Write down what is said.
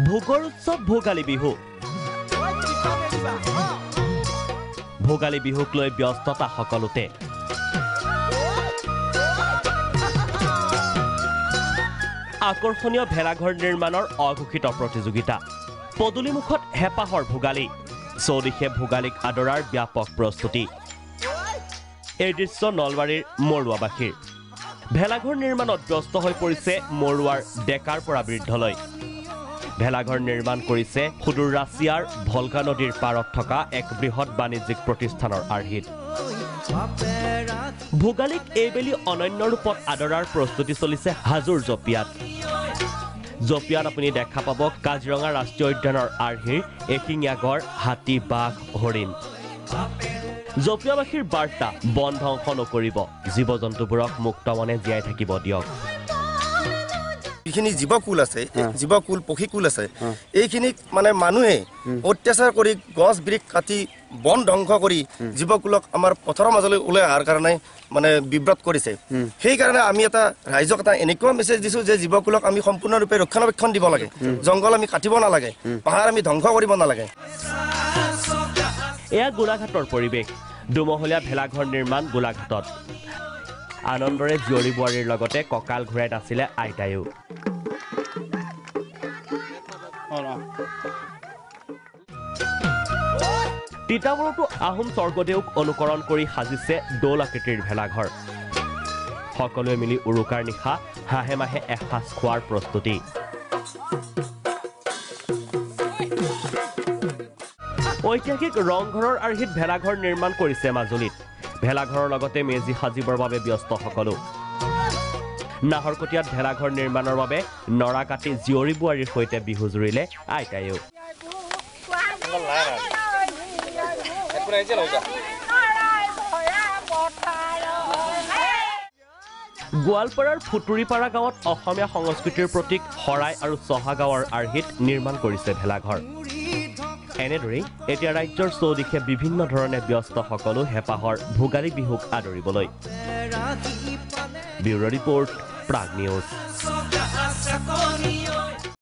ভোগৰ উৎসৱ ভোগালী বিহু ভোগালী বিহুক লৈ ব্যস্ততা সকলোতে আকৰ্ষণীয় ভেলাঘৰ নিৰ্মাণৰ অঘোষিত প্ৰতিযোগিতা পদূলিমুখত হেপাহৰ ভোগালী চৌদিশে ভোগালীক আদৰাৰ ব্যাপক প্ৰস্তুতি এই দৃশ্য নলবাৰীৰ মৰুৱাবাসীৰ ভেলাঘৰ নিৰ্মাণত ব্যস্ত হৈ পৰিছে মৰুৱাৰ ডেকাৰ পৰা বৃদ্ধলৈ ভেলাঘৰ নিৰ্মাণ কৰিছে সুদূৰ ৰাছিয়াৰ ভলগা নদীৰ পাৰত থকা এক বৃহৎ বাণিজ্যিক প্ৰতিষ্ঠানৰ আৰ্হিত ভোগালীক এইবেলি অনন্য ৰূপত আদৰাৰ প্ৰস্তুতি চলিছে হাজোৰ জপিয়াত আপুনি দেখা পাব কাজিৰঙা ৰাষ্ট্ৰীয় উদ্যানৰ আৰ্হিৰ এশিঙীয়া গড় হাতী বাঘ হৰিণ জপিয়াবাসীৰ বাৰ্তা বন ধ্বংস নকৰিব জীৱ জন্তুবোৰক মুক্ত মনে জীয়াই থাকিব দিয়ক যিখিনি জীৱকুল আছে জীৱকুল পক্ষীকুল আছে এইখিনি মানে মানুহে অত্যাচাৰ কৰি গছ বৃক্ষ কাটি বন ধ্বংস কৰি জীৱকুলক আমাৰ পথৰৰ মাজলৈ ওলাই অহাৰ কাৰণে মানে বিব্ৰত কৰিছে সেইকাৰণে আমি এটা ৰাইজক এটা এনেকুৱা মেছেজ দিছো যে জীৱকুলক আমি সম্পূৰ্ণৰূপে ৰক্ষণাবেক্ষণ দিব লাগে জংগল আমি কাটিব নালাগে পাহাৰ আমি ধ্বংস কৰিব নালাগে এয়া গোলাঘাটৰ পৰিৱেশ দুমহলীয়া ভেলাঘৰ নিৰ্মাণ গোলাঘাটত আনন্দৰে জীয়ৰী বোৱাৰীৰ লগতে কঁকাল ঘূৰাই নাছিলে আইতায়ো তিতাবৰতো আহোম স্বৰ্গদেউক অনুকৰণ কৰি সাজিছে দৌল আকৃতিৰ ভেলাঘৰ সকলোৱে মিলি উৰুকাৰ নিশা হাঁহে মাহে এসাঁজ খোৱাৰ প্ৰস্তুতি ঐতিহাসিক ৰংঘৰৰ আৰ্হিত ভেলাঘৰ নিৰ্মাণ কৰিছে মাজুলীত ভেলাঘৰৰ লগতে মেজি সাজিবৰ বাবে ব্যস্ত সকলো নাহৰকটীয়াত ভেলাঘৰ নিৰ্মাণৰ বাবে নৰা কাটি জীয়ৰী বোৱাৰীৰ সৈতে বিহু জুৰিলে আইতায়ো গোৱালপাৰাৰ ফুটুৰিপাৰা গাঁৱত অসমীয়া সংস্কৃতিৰ প্ৰতীক শৰাই আৰু চহা গাঁৱৰ আৰ্হিত নিৰ্মাণ কৰিছে ভেলাঘৰ এনেদৰেই এতিয়া ৰাজ্যৰ চৌদিশে বিভিন্ন ধৰণে ব্যস্ত সকলো হেপাহৰ ভোগালী বিহুক আদৰিবলৈ ব্যুৰ' ৰিপৰ্ট প্ৰাগ নিউজ